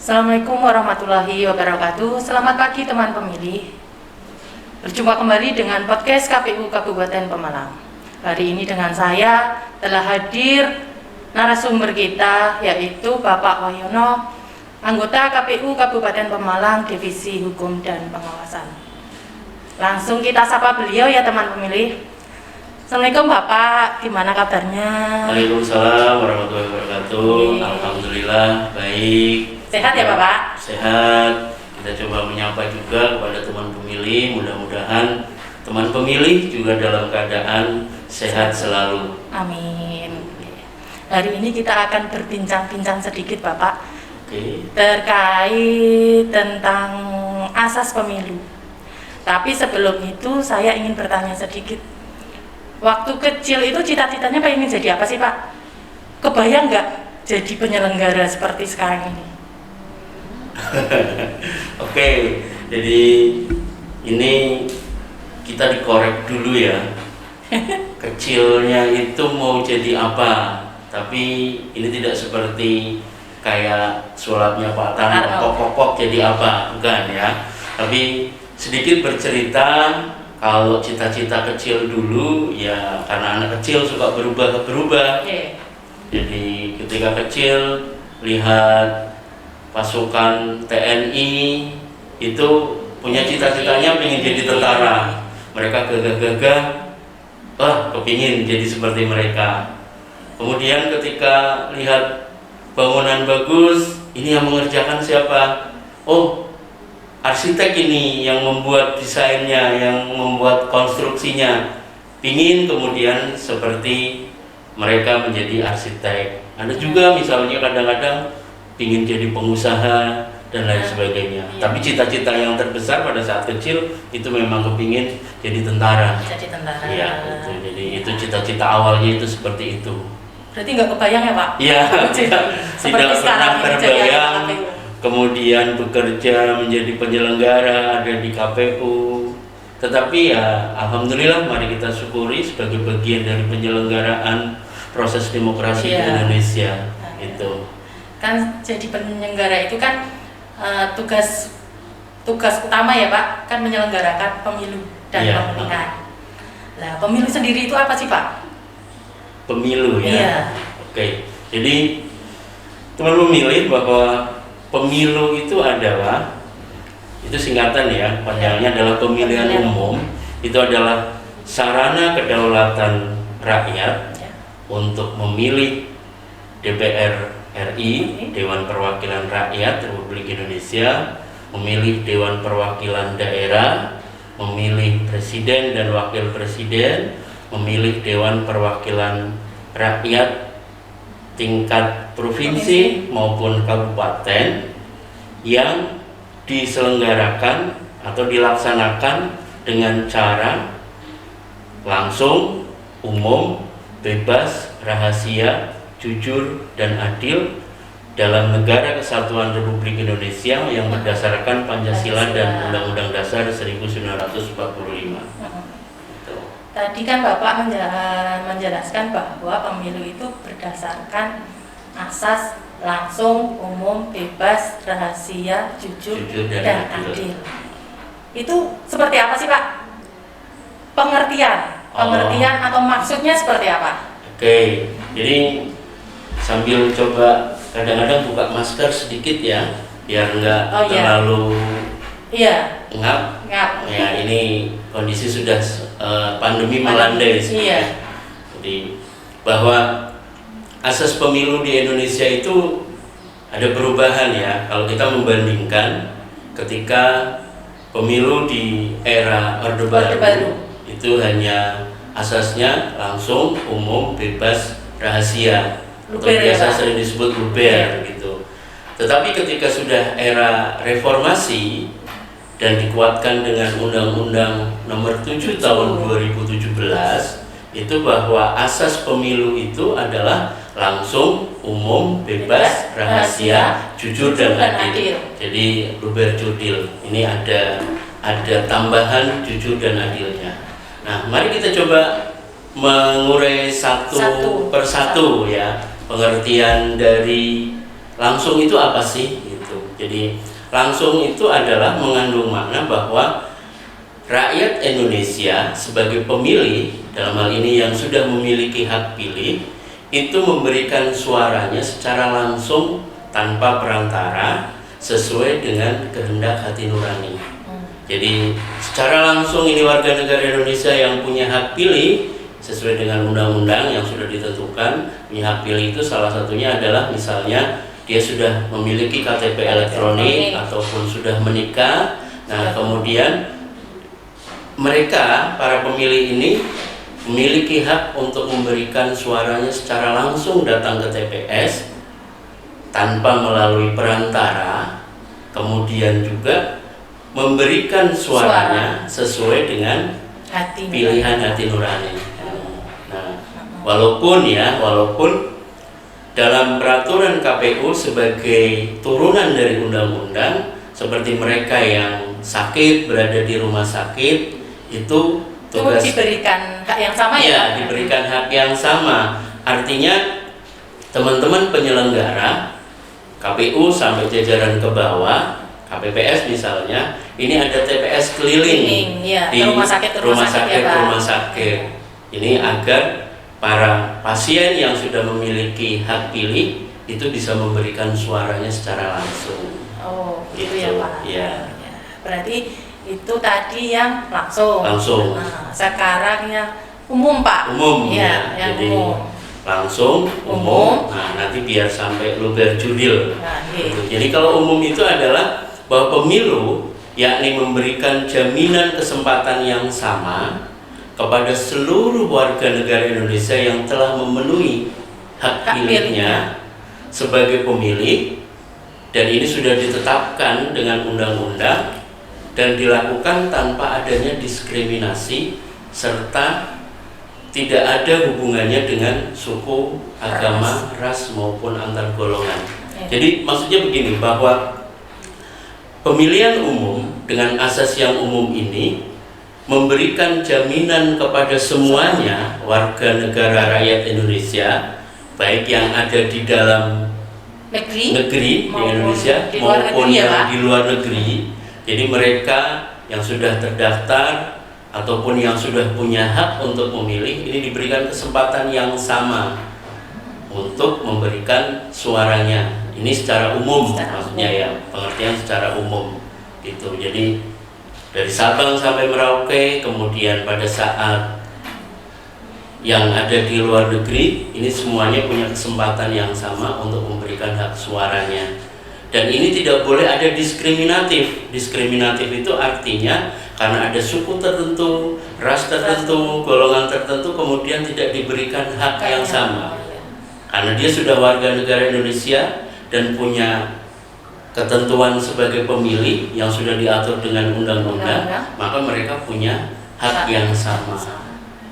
Assalamualaikum warahmatullahi wabarakatuh. Selamat pagi teman pemilih. Berjumpa kembali dengan podcast KPU Kabupaten Pemalang. Hari ini dengan saya telah hadir narasumber kita, yaitu Bapak Wahyono, anggota KPU Kabupaten Pemalang, Divisi Hukum dan Pengawasan. Langsung kita sapa beliau ya teman pemilih. Assalamualaikum Bapak, gimana kabarnya? Waalaikumsalam warahmatullahi wabarakatuh. Alhamdulillah baik. Sehat ya Bapak? Sehat. Kita coba menyapa juga kepada teman pemilih. Mudah-mudahan teman pemilih juga dalam keadaan sehat selalu. Amin. Hari ini kita akan berbincang-bincang sedikit Bapak, terkait tentang asas pemilu. Tapi sebelum itu saya ingin bertanya sedikit. Waktu kecil itu cita-citanya pengen jadi apa sih Pak? Kebayang nggak jadi penyelenggara seperti sekarang ini? Oke, jadi ini kita dikorek dulu ya. Kecilnya itu mau jadi apa? Tapi ini tidak seperti kayak sulapnya Pak Tan, pokok-pokok jadi apa? Bukan ya. Tapi sedikit bercerita. Kalau cita-cita kecil dulu ya karena anak kecil suka berubah-berubah. Jadi ketika kecil lihat pasukan TNI itu punya cita-citanya pengen jadi tentara. Mereka gagah-gagah, kepingin jadi seperti mereka. Kemudian ketika lihat bangunan bagus, ini yang mengerjakan siapa? Oh, arsitek ini yang membuat desainnya, yang membuat konstruksinya. Pingin kemudian seperti mereka menjadi arsitek. Ada juga misalnya kadang-kadang pingin jadi pengusaha dan lain sebagainya. Tapi cita-cita yang terbesar pada saat kecil itu memang kepingin jadi tentara. Jadi tentara. Iya, itu. Jadi itu cita-cita awalnya itu seperti itu. Berarti nggak kebayang ya Pak? Iya, tidak pernah terbayang. Kemudian bekerja menjadi penyelenggara ada di KPU. Tetapi ya alhamdulillah mari kita syukuri sebagai bagian dari penyelenggaraan proses demokrasi di Indonesia. Itu kan jadi penyelenggara itu kan tugas utama ya Pak, kan menyelenggarakan pemilu dan pemilihan. Nah, pemilu sendiri itu apa sih Pak? Pemilu ya. Iya. Oke. Jadi teman memilih bahwa pemilu itu adalah, itu singkatan ya, panjangnya adalah pemilihan umum. Itu adalah sarana kedaulatan rakyat untuk memilih DPR RI, Dewan Perwakilan Rakyat Republik Indonesia, memilih Dewan Perwakilan Daerah, memilih Presiden dan Wakil Presiden, memilih Dewan Perwakilan Rakyat tingkat provinsi maupun kabupaten yang diselenggarakan atau dilaksanakan dengan cara langsung, umum, bebas, rahasia, jujur, dan adil dalam Negara Kesatuan Republik Indonesia yang berdasarkan Pancasila dan Undang-Undang Dasar 1945. Tadi kan Bapak menjelaskan bahwa pemilu itu berdasarkan asas langsung, umum, bebas, rahasia, jujur dan adil. Itu seperti apa sih Pak? Pengertian atau maksudnya seperti apa? Oke, jadi sambil coba kadang-kadang buka masker sedikit ya, biar nggak terlalu ngap. Ya, ini kondisi sudah pandemi melandai. Jadi bahwa asas pemilu di Indonesia itu ada perubahan ya. Kalau kita membandingkan ketika pemilu di era Orde Baru itu hanya asasnya langsung, umum, bebas, rahasia. Atau biasa sering disebut luber gitu. Tetapi ketika sudah era reformasi dan dikuatkan dengan Undang-Undang Nomor 7 Tahun 2017 itu bahwa asas pemilu itu adalah langsung, umum, bebas, rahasia, jujur dan adil. Jadi luber jurdil. Ini ada tambahan jujur dan adilnya. Nah, mari kita coba mengurai satu persatu ya, pengertian dari langsung itu apa sih gitu. Jadi langsung itu adalah mengandung makna bahwa rakyat Indonesia sebagai pemilih, dalam hal ini yang sudah memiliki hak pilih, itu memberikan suaranya secara langsung tanpa perantara sesuai dengan kehendak hati nurani. Jadi secara langsung ini warga negara Indonesia yang punya hak pilih sesuai dengan undang-undang yang sudah ditentukan. Punya hak pilih itu salah satunya adalah misalnya dia sudah memiliki KTP elektronik ataupun sudah menikah. Nah, kemudian mereka, para pemilih ini memiliki hak untuk memberikan suaranya secara langsung datang ke TPS tanpa melalui perantara, kemudian juga memberikan suaranya sesuai dengan pilihan hati nurani. Nah, walaupun dalam peraturan KPU sebagai turunan dari undang-undang, seperti mereka yang sakit berada di rumah sakit, itu tugas diberikan hak yang sama ya, diberikan hak yang sama. Artinya teman-teman penyelenggara KPU sampai jajaran ke bawah, KPPS misalnya, ini ada TPS keliling di rumah sakit. Ini agar para pasien yang sudah memiliki hak pilih itu bisa memberikan suaranya secara langsung. Oh, gitu ya Pak. Ya. Berarti itu tadi yang langsung. Nah, sekarang yang umum Pak. Umum ya, yang jadi umum. Langsung umum. Nah, nanti biar sampai luber judil. Nah, jadi kalau umum itu adalah bahwa pemilu yakni memberikan jaminan kesempatan yang sama kepada seluruh warga negara Indonesia yang telah memenuhi hak pilihnya sebagai pemilih, dan ini sudah ditetapkan dengan undang-undang dan dilakukan tanpa adanya diskriminasi serta tidak ada hubungannya dengan suku, agama, ras maupun antar golongan. Jadi maksudnya begini, bahwa pemilihan umum dengan asas yang umum ini memberikan jaminan kepada semuanya warga negara rakyat Indonesia, baik yang ada di dalam negeri di Indonesia maupun yang di luar negeri. Jadi mereka yang sudah terdaftar ataupun yang sudah punya hak untuk memilih ini diberikan kesempatan yang sama untuk memberikan suaranya. Ini secara umum, maksudnya ya, pengertian secara umum gitu. Jadi dari Sabang sampai Merauke, kemudian pada saat yang ada di luar negeri, ini semuanya punya kesempatan yang sama untuk memberikan hak suaranya. Dan ini tidak boleh ada diskriminatif. Diskriminatif itu artinya karena ada suku tertentu, ras tertentu, golongan tertentu, kemudian tidak diberikan hak yang sama. Karena dia sudah warga negara Indonesia dan punya ketentuan sebagai pemilih yang sudah diatur dengan undang-undang, maka mereka punya hak yang sama.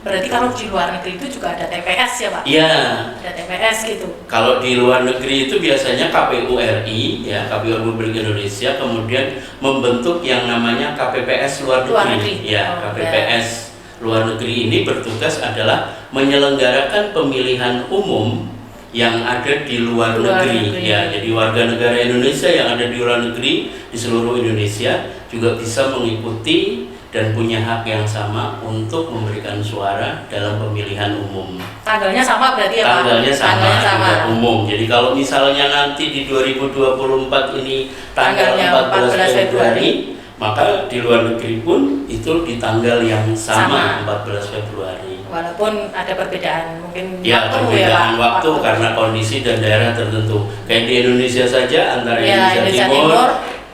Berarti kalau di luar negeri itu juga ada TPS ya Pak? Iya. Ada TPS gitu. Kalau di luar negeri itu biasanya KPU RI, ya, KPU Republik Indonesia, kemudian membentuk yang namanya KPPS luar negeri. Ya, KPPS luar negeri ini bertugas adalah menyelenggarakan pemilihan umum yang ada di luar negeri. Ya, jadi warga negara Indonesia yang ada di luar negeri di seluruh Indonesia juga bisa mengikuti dan punya hak yang sama untuk memberikan suara dalam pemilihan umum. Tanggalnya sama berarti ya Pak? Tanggalnya sama. Umum. Jadi kalau misalnya nanti di 2024 ini tanggal 14 Februari, maka di luar negeri pun itu di tanggal yang sama. 14 Februari. Walaupun ada perbedaan mungkin perbedaan waktu karena kondisi dan daerah tertentu. Kayak di Indonesia saja antara Indonesia Timur,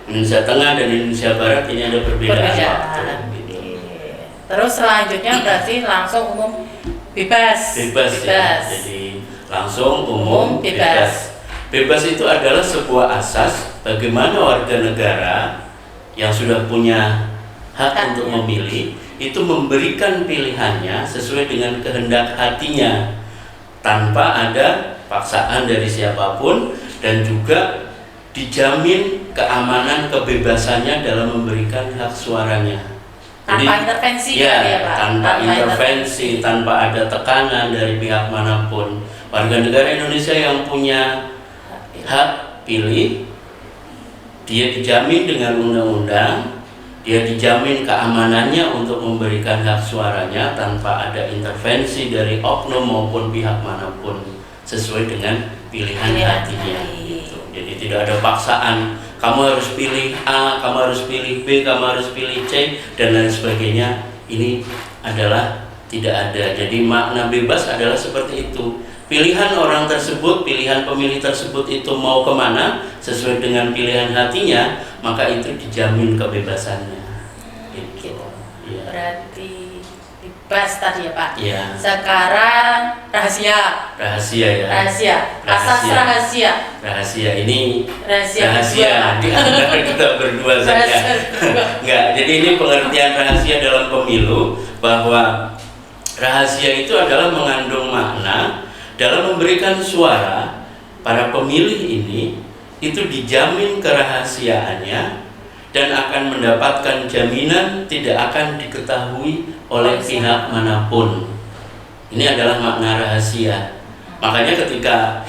Indonesia Tengah dan Indonesia Barat ini ada perbedaan waktu. Gitu. Terus selanjutnya berarti langsung umum bebas. Ya. Jadi langsung umum bebas. Bebas itu adalah sebuah asas bagaimana warga negara yang sudah punya hak untuk memilih itu memberikan pilihannya sesuai dengan kehendak hatinya tanpa ada paksaan dari siapapun, dan juga dijamin keamanan kebebasannya dalam memberikan hak suaranya. Tanpa intervensi ya Pak? Tanpa intervensi, tanpa ada tekanan dari pihak manapun. Warga negara Indonesia yang punya hak pilih dia dijamin dengan undang-undang, dia dijamin keamanannya untuk memberikan hak suaranya tanpa ada intervensi dari oknum maupun pihak manapun sesuai dengan pilihan hatinya. Gitu. Jadi tidak ada paksaan, kamu harus pilih A, kamu harus pilih B, kamu harus pilih C, dan lain sebagainya. Ini adalah tidak ada. Jadi makna bebas adalah seperti itu. Pilihan orang tersebut, pilihan pemilih tersebut itu mau kemana sesuai dengan pilihan hatinya, maka itu dijamin kebebasannya. Gitu. Ya. Berarti bebas tadi ya Pak. Ya. Sekarang rahasia. Rahasia ya. Rahasia. Asas rahasia. Rahasia ini rahasia di antara kita berdua saja. Enggak. Jadi ini pengertian rahasia dalam pemilu, bahwa rahasia itu adalah mengandung makna dalam memberikan suara para pemilih ini itu dijamin kerahasiaannya dan akan mendapatkan jaminan tidak akan diketahui oleh pihak manapun. Ini adalah makna rahasia. Makanya ketika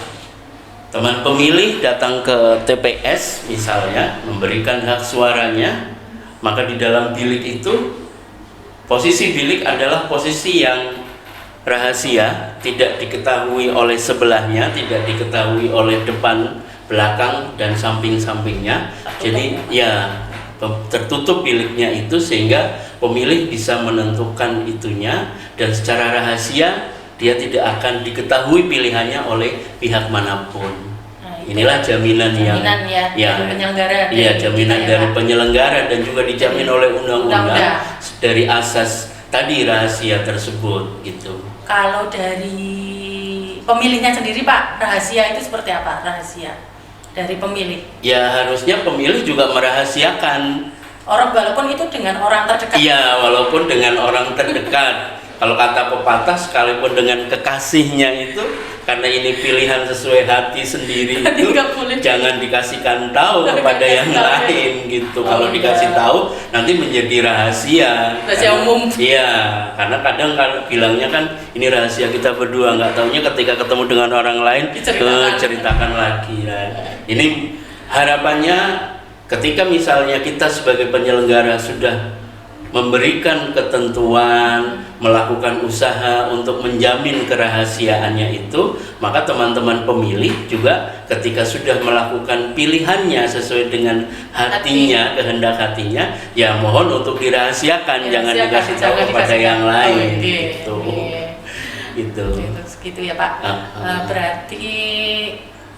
teman pemilih datang ke TPS misalnya memberikan hak suaranya, maka di dalam bilik itu posisi bilik adalah posisi yang rahasia, tidak diketahui oleh sebelahnya, tidak diketahui oleh depan, belakang, dan samping-sampingnya. Jadi ya tertutup biliknya itu sehingga pemilih bisa menentukan itunya, dan secara rahasia dia tidak akan diketahui pilihannya oleh pihak manapun. Inilah jaminan yang dari penyelenggara. Iya, jaminan dari penyelenggara dan juga dijamin oleh undang-undang dari asas tadi rahasia tersebut gitu. Kalau dari pemilihnya sendiri Pak, rahasia itu seperti apa? Rahasia dari pemilih? Ya harusnya pemilih juga merahasiakan. Orang walaupun itu dengan orang terdekat. Iya, walaupun dengan orang terdekat. Kalau kata pepatah, sekalipun dengan kekasihnya itu, karena ini pilihan sesuai hati sendiri itu jangan dikasihkan tahu kepada yang lain gitu. Kalau dikasih tahu nanti menjadi rahasia. Rahasia umum. Iya, karena kadang kalau bilangnya kan ini rahasia kita berdua, nggak taunya ketika ketemu dengan orang lain ceritakan lagi. Nah, ini harapannya ketika misalnya kita sebagai penyelenggara sudah memberikan ketentuan, melakukan usaha untuk menjamin kerahasiaannya itu, maka teman-teman pemilih juga ketika sudah melakukan pilihannya sesuai dengan hatinya, kehendak hatinya, ya mohon untuk dirahasiakan, jangan dikasih tahu kepada yang lain. Gitu. Gitu. Gitu ya Pak. Berarti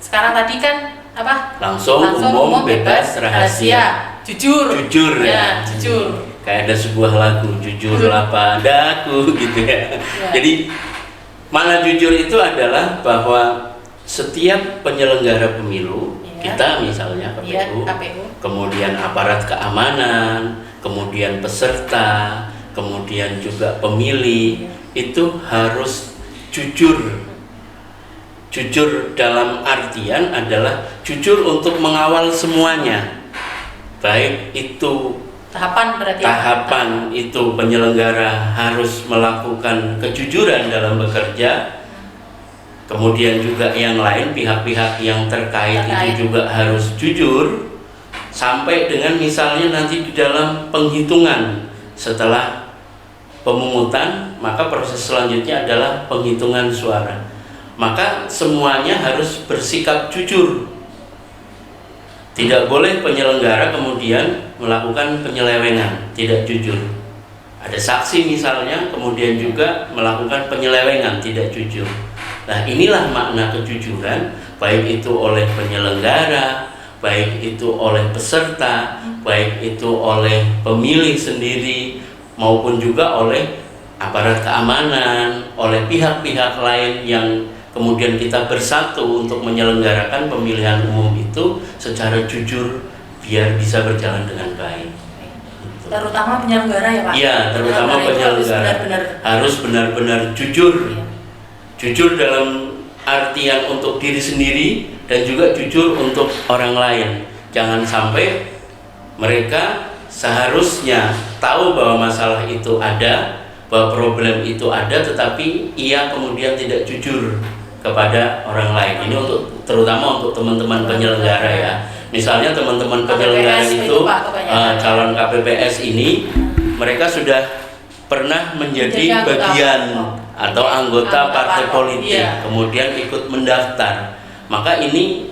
sekarang tadi kan apa? Langsung umum, bebas, rahasia, jujur ya. Jujur. Kayak ada sebuah lagu, jujurlah padaku gitu ya. Jadi makna jujur itu adalah bahwa setiap penyelenggara pemilu, kita misalnya KPU, kemudian aparat keamanan, kemudian peserta, kemudian juga pemilih, itu harus jujur. Jujur dalam artian adalah jujur untuk mengawal semuanya, baik itu tahapan itu penyelenggara harus melakukan kejujuran dalam bekerja, kemudian juga yang lain pihak-pihak yang terkait itu juga harus jujur, sampai dengan misalnya nanti di dalam penghitungan setelah pemungutan, maka proses selanjutnya adalah penghitungan suara, maka semuanya harus bersikap jujur. Tidak boleh penyelenggara kemudian melakukan penyelewengan, tidak jujur. Ada saksi misalnya, kemudian juga melakukan penyelewengan, tidak jujur. Nah, inilah makna kejujuran, baik itu oleh penyelenggara, baik itu oleh peserta, baik itu oleh pemilih sendiri, maupun juga oleh aparat keamanan, oleh pihak-pihak lain yang kemudian kita bersatu untuk menyelenggarakan pemilihan umum itu secara jujur biar bisa berjalan dengan baik. Terutama penyelenggara ya Pak? Iya, terutama penyelenggara harus benar-benar jujur. Iya. Jujur dalam artian untuk diri sendiri dan juga jujur untuk orang lain. Jangan sampai mereka seharusnya tahu bahwa masalah itu ada, bahwa problem itu ada, tetapi ia kemudian tidak jujur kepada orang lain. Ini untuk terutama untuk teman-teman penyelenggara ya. Misalnya teman-teman KPPS penyelenggara itu Pak, kebanyakan. calon KPPS ini mereka sudah pernah menjadi Menjadi anggota bagian atau anggota anggota partai partai, politik, iya. kemudian ikut mendaftar. Maka ini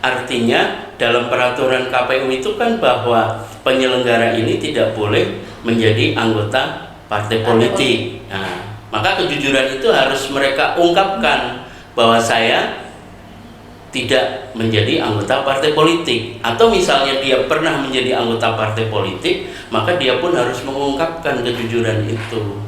artinya dalam peraturan KPU itu kan bahwa penyelenggara ini tidak boleh menjadi anggota partai politik. Nah, maka kejujuran itu harus mereka ungkapkan bahwa saya tidak menjadi anggota partai politik, atau misalnya dia pernah menjadi anggota partai politik, maka dia pun harus mengungkapkan kejujuran itu.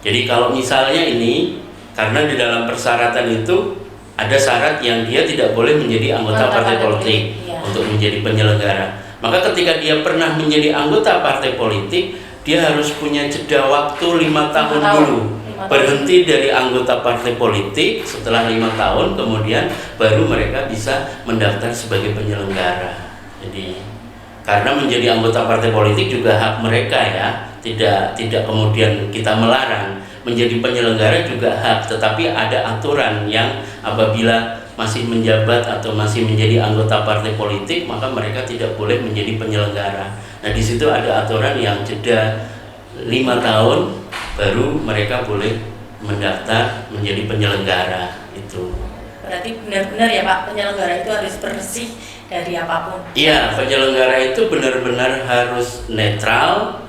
Jadi kalau misalnya ini, karena di dalam persyaratan itu ada syarat yang dia tidak boleh menjadi anggota partai politik untuk menjadi penyelenggara. Maka ketika dia pernah menjadi anggota partai politik, dia harus punya jeda waktu 5 tahun dulu. Berhenti dari anggota partai politik setelah 5 tahun, kemudian baru mereka bisa mendaftar sebagai penyelenggara. Jadi karena menjadi anggota partai politik juga hak mereka ya, tidak kemudian kita melarang. Menjadi penyelenggara juga hak, tetapi ada aturan yang apabila masih menjabat atau masih menjadi anggota partai politik, maka mereka tidak boleh menjadi penyelenggara. Nah, di situ ada aturan yang jeda 5 tahun baru mereka boleh mendaftar menjadi penyelenggara itu. Berarti benar-benar ya Pak, penyelenggara itu harus bersih dari apapun. Iya, penyelenggara itu benar-benar harus netral,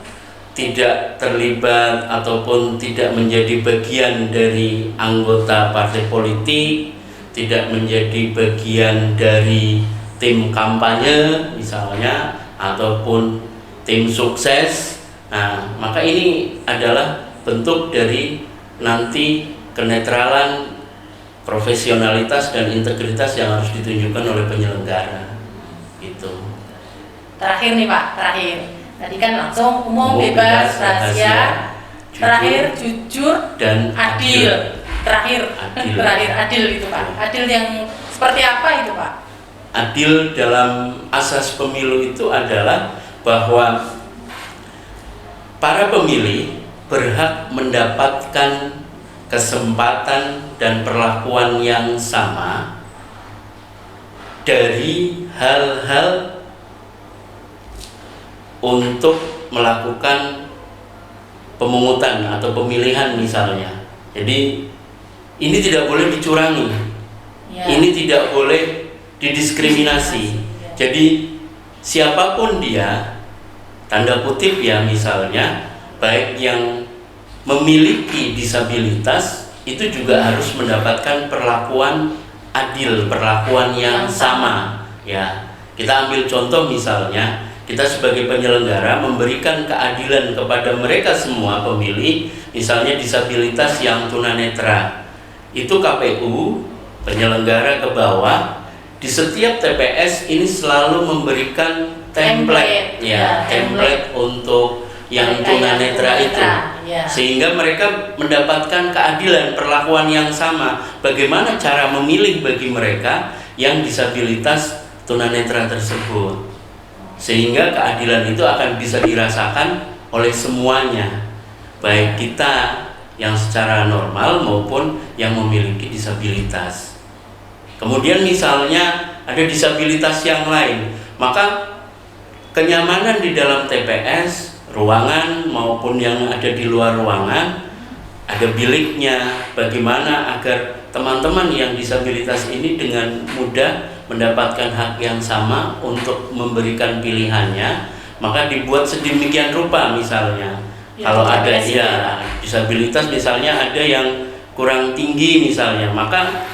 tidak terlibat ataupun tidak menjadi bagian dari anggota partai politik, tidak menjadi bagian dari tim kampanye misalnya, ataupun tim sukses. Nah, maka ini adalah bentuk dari nanti kenetralan, profesionalitas dan integritas yang harus ditunjukkan oleh penyelenggara. Gitu. Terakhir nih Pak, terakhir. Tadi kan langsung umum, bebas, rahasia. Terakhir jujur dan adil. Terakhir adil itu Pak. Adil yang seperti apa itu Pak? Adil dalam asas pemilu itu adalah bahwa para pemilih berhak mendapatkan kesempatan dan perlakuan yang sama dari hal-hal untuk melakukan pemungutan atau pemilihan misalnya. Jadi ini tidak boleh dicurangi, ini tidak boleh didiskriminasi. Jadi siapapun dia, tanda kutip ya misalnya, baik yang memiliki disabilitas itu juga harus mendapatkan perlakuan adil, perlakuan yang sama. Ya, kita ambil contoh misalnya, kita sebagai penyelenggara memberikan keadilan kepada mereka semua pemilih, misalnya disabilitas yang tunanetra. Itu KPU penyelenggara ke bawah di setiap TPS ini selalu memberikan template untuk yang tunanetra itu, sehingga mereka mendapatkan keadilan, perlakuan yang sama. Bagaimana cara memilih bagi mereka yang disabilitas tunanetra tersebut, sehingga keadilan itu akan bisa dirasakan oleh semuanya, baik kita yang secara normal maupun yang memiliki disabilitas. Kemudian misalnya ada disabilitas yang lain, maka kenyamanan di dalam TPS, ruangan maupun yang ada di luar ruangan, ada biliknya, bagaimana agar teman-teman yang disabilitas ini dengan mudah mendapatkan hak yang sama untuk memberikan pilihannya, maka dibuat sedemikian rupa misalnya. Kalau ada disabilitas misalnya ada yang kurang tinggi misalnya, maka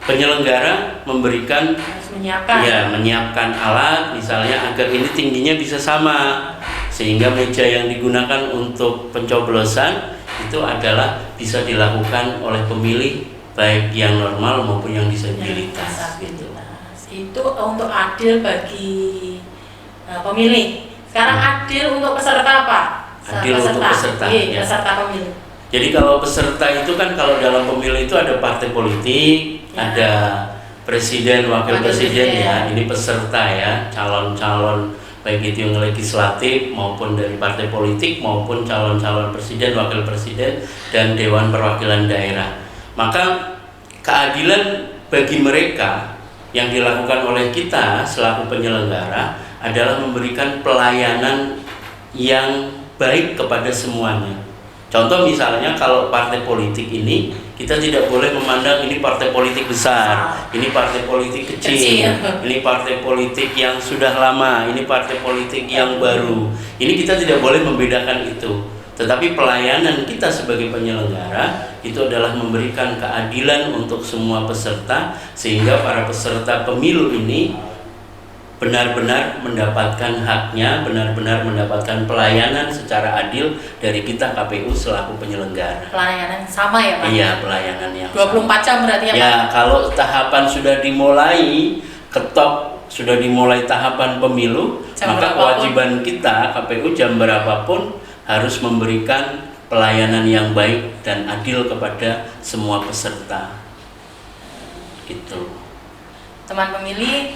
penyelenggara memberikan menyiapkan alat misalnya agar ini tingginya bisa sama, sehingga meja yang digunakan untuk pencoblosan itu adalah bisa dilakukan oleh pemilih baik yang normal maupun yang disabilitas. Itu untuk adil bagi pemilih. Sekarang adil untuk peserta Pak. Adil untuk peserta. Iya, peserta pemilih. Jadi kalau peserta itu kan kalau dalam pemilu itu ada partai politik, ada presiden, wakil presiden ya. Ini peserta ya, calon-calon baik itu yang legislatif maupun dari partai politik maupun calon-calon presiden, wakil presiden dan dewan perwakilan daerah. Maka keadilan bagi mereka yang dilakukan oleh kita selaku penyelenggara adalah memberikan pelayanan yang baik kepada semuanya. Contoh misalnya kalau partai politik ini, kita tidak boleh memandang ini partai politik besar, ini partai politik kecil, ini partai politik yang sudah lama, ini partai politik yang baru. Ini kita tidak boleh membedakan itu. Tetapi pelayanan kita sebagai penyelenggara itu adalah memberikan keadilan untuk semua peserta, sehingga para peserta pemilu ini benar-benar mendapatkan haknya, benar-benar mendapatkan pelayanan secara adil dari kita KPU selaku penyelenggara. Pelayanan sama ya Pak? Iya, pelayanan yang 24 jam berarti ya Pak? Ya, kalau tahapan sudah dimulai, sudah dimulai tahapan pemilu, Jam maka kewajiban kita KPU jam berapapun harus memberikan pelayanan yang baik dan adil kepada semua peserta. Gitu. Teman pemilih,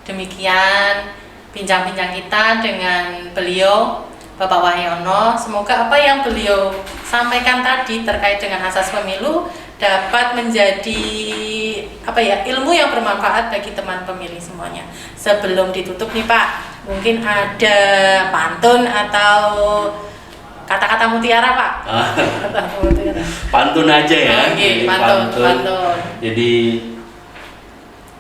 demikian bincang-bincang kita dengan beliau Bapak Wahyono. Semoga apa yang beliau sampaikan tadi terkait dengan asas pemilu dapat menjadi ilmu yang bermanfaat bagi teman pemilih semuanya. Sebelum ditutup nih Pak, mungkin ada pantun atau kata-kata mutiara Pak? Kata-kata mutiara. Pantun aja ya. Okay, pantun. Jadi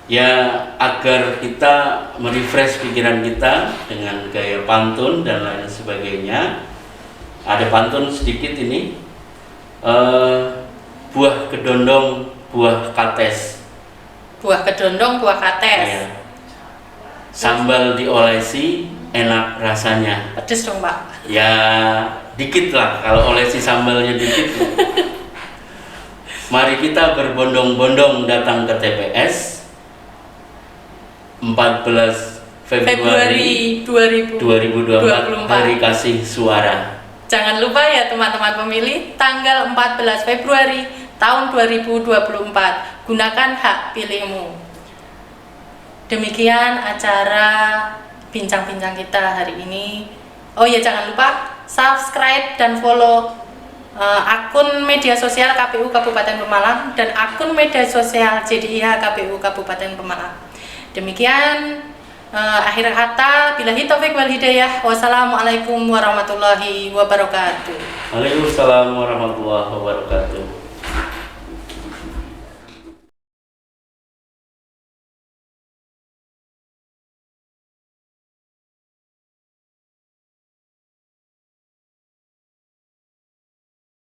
ya, agar kita merefresh pikiran kita dengan gaya pantun dan lain sebagainya, ada pantun sedikit ini. Buah kedondong, buah kates. Buah kedondong, buah kates. Ya. Sambal diolesi, enak rasanya. Pedes dong Pak? Ya, dikit lah, kalau olesi sambalnya dikit. Mari kita berbondong-bondong datang ke TPS 14 Februari 2024, Hari Kasih Suara. Jangan lupa ya teman-teman pemilih, tanggal 14 Februari tahun 2024, gunakan hak pilihmu. Demikian acara bincang-bincang kita hari ini. Oh ya, jangan lupa subscribe dan follow akun media sosial KPU Kabupaten Pemalang dan akun media sosial JDIH KPU Kabupaten Pemalang. Demikian akhir kata, billahi taufik wal hidayah. Wassalamualaikum warahmatullahi wabarakatuh. Waalaikumsalam warahmatullahi wabarakatuh.